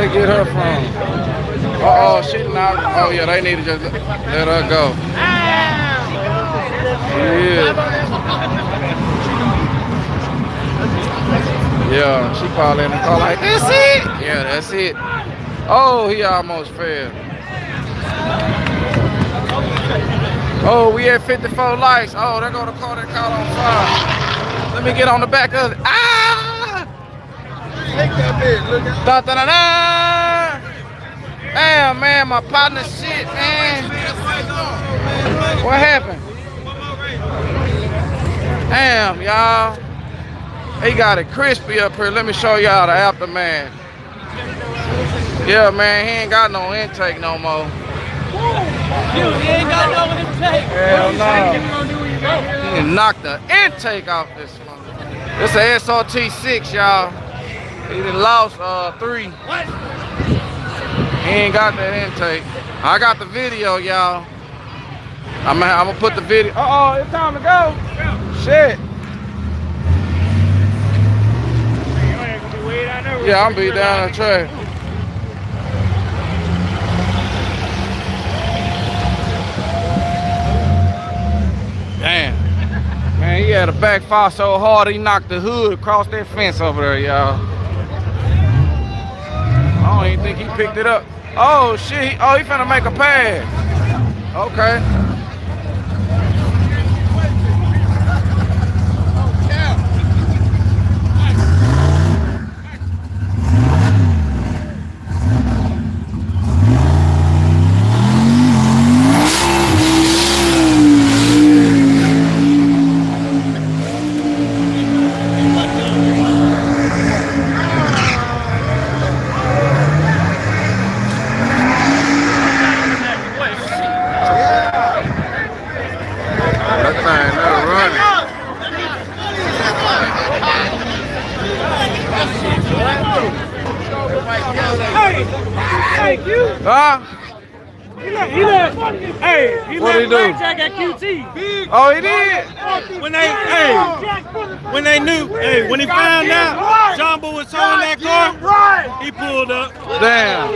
they get her from? Uh-oh, she not. Oh, yeah, they need to just let her go. Yeah. Yeah, she probably in the car like, that's it? Yeah, that's it. Oh, he almost fell. Oh, we at 54 likes. Oh, there go the car that caught on fire. Let me get on the back of it. Ah! Take that bitch, look at da da da da! Damn, man, my partner shit, man. What happened? Damn, y'all. He got it crispy up here. Let me show y'all the aftermath. Yeah, man, he ain't got no intake no more. He ain't got no intake. Hell no. He knocked the intake off this one. This is a SRT6, y'all. He done lost 3. What? He ain't got that intake. I got the video, y'all. I'm gonna put the video. Uh-oh, it's time to go. Shit. Yeah, I'm be down the track. Damn. Man, he had a backfire so hard he knocked the hood across that fence over there, y'all. I don't even think he picked it up. Oh shit. Oh, he finna make a pass. Okay. He what did he do? Jack at QT. Oh, he did? When they knew, when he found out Jumbo was towing that car, he pulled up. Damn.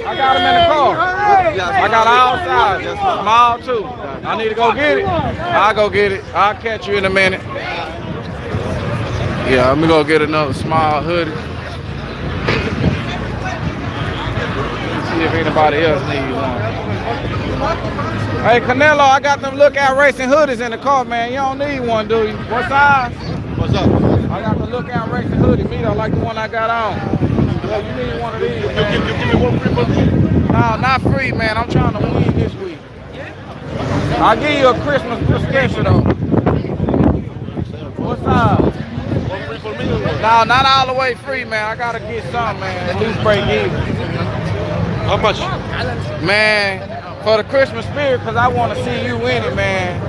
I got him in the car. I got outside, just small too. I need to go get it. I'll go get it. I'll catch you in a minute. Yeah, let me go get another small hoodie. See if anybody else needs one. Hey, Canelo, I got them Lookout Racing hoodies in the car, man. You don't need one, do you? What size? What's up? I got the Lookout Racing hoodie. Me, though, like the one I got on. Yeah, you need one of these, man. You give me one free for me? No, not free, man. I'm trying to win this week. I'll give you a Christmas prescription, though. What size? One free for me? No, not all the way free, man. I gotta get some, man. At least break even. How much? Man, for the Christmas spirit, because I want to see you win it, man.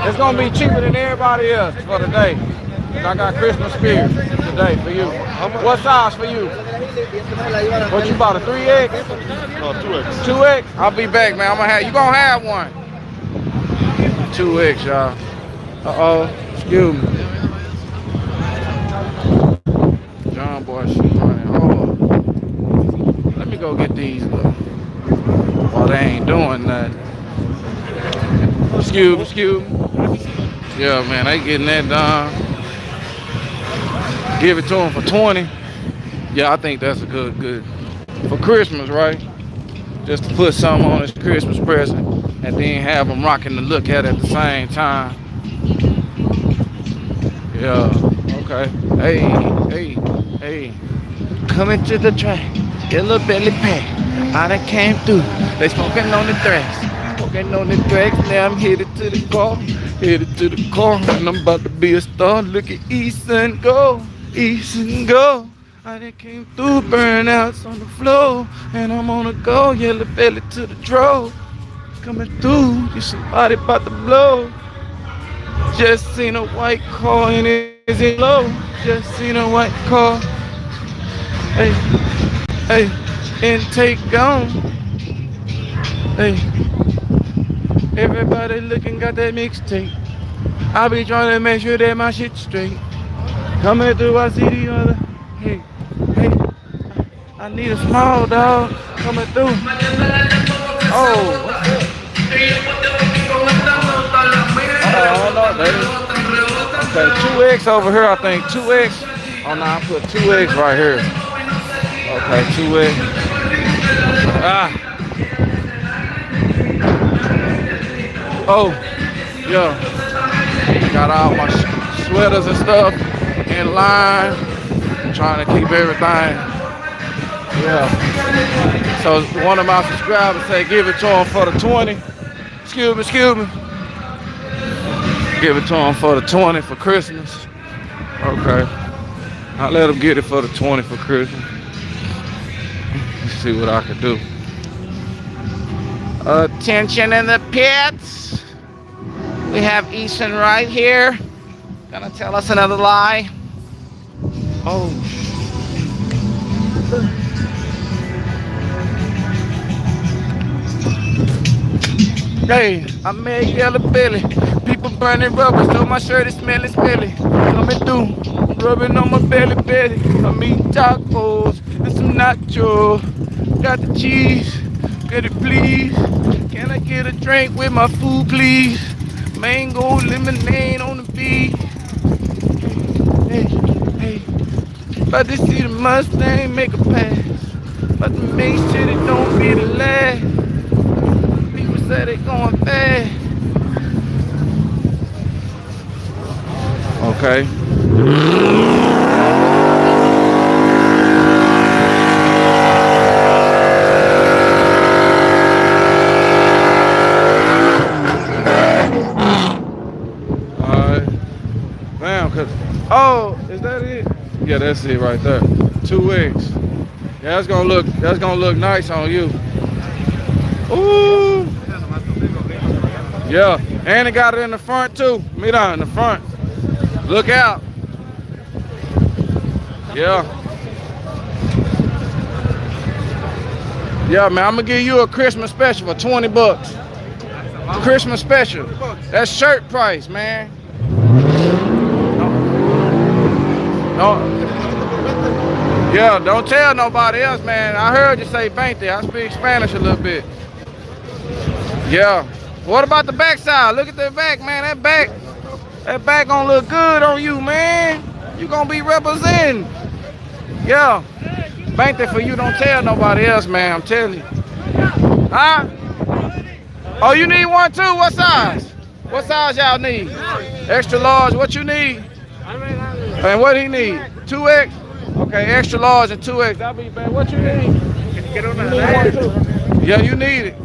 It's going to be cheaper than everybody else for the day. I got Christmas spirit today for you. What size for you? What you bought, a 3X? No, 2X. 2X? I'll be back, man. You going to have one. 2X, y'all. Uh-oh. Excuse me. John boy, she's running hard. Let me go get these. Well, they ain't doing nothing. Excuse me. Yeah, man, they getting that done. Give it to them for 20. Yeah, I think that's a good. For Christmas, right? Just to put something on his Christmas present and then have them rocking the Lookout at the same time. Yeah, okay. Hey. Coming to the track. Yello Belly pack. I done came through. They smoking on the tracks. Smoking on the tracks. Now I'm headed to the car. And I'm about to be a star. Look at East and go. I done came through. Burnouts on the floor. And I'm on the go. Yello Belly to the draw. Coming through. You somebody about to blow. Just seen a white car and it's in low. Just seen a white car. Hey. Intake gone. Hey, everybody looking got that mixtape. I be trying to make sure that my shit's straight. Coming through, I see the other. Hey, I I need a small dog coming through. Oh, what's that? I don't know, baby. Okay, 2X over here, I think. 2X. Oh, no, I put 2X right here. Okay, 2X. Ah. Oh, yeah. Got all my sweaters and stuff in line. Trying to keep everything. Yeah. So one of my subscribers said give it to him for the 20. Excuse me. Give it to him for the 20 for Christmas. Okay. I'll let him get it for the 20 for Christmas. Let's see what I can do. Attention in the pits. We have Ethan right here. Gonna tell us another lie. Oh. Hey, I made Yello Belly. People burning rubber, so my shirt is smelling smelly. Coming through, rubbing on my belly. I'm eating tacos and some nachos. Got the cheese, get it please. Can I get a drink with my food, please? Mango lemonade on the beach. Hey, about to see the Mustang make a pass. About to make sure it don't be the last. People say they going fast. Okay. Oh, is that it? Yeah, that's it right there. 2X. Yeah, that's gonna look nice on you. Ooh. Yeah, and it got it in the front too. Me down in the front. Look out. Yeah. Yeah, man, I'm gonna give you a Christmas special for 20 bucks. Christmas special. That's shirt price, man. No. Yeah, don't tell nobody else, man. I heard you say 20. I speak Spanish a little bit. Yeah. What about the back side? Look at the back, man. That back gonna look good on you, man. You gonna be representing. Yeah. 20 for you. Don't tell nobody else, man. I'm telling you. Huh? Oh, you need one too? What size? What size y'all need? Extra large. What you need? And what he need? 2X? Okay, extra large and 2X. That'll be bad. What you need? Can you get on that? Yeah, you need it.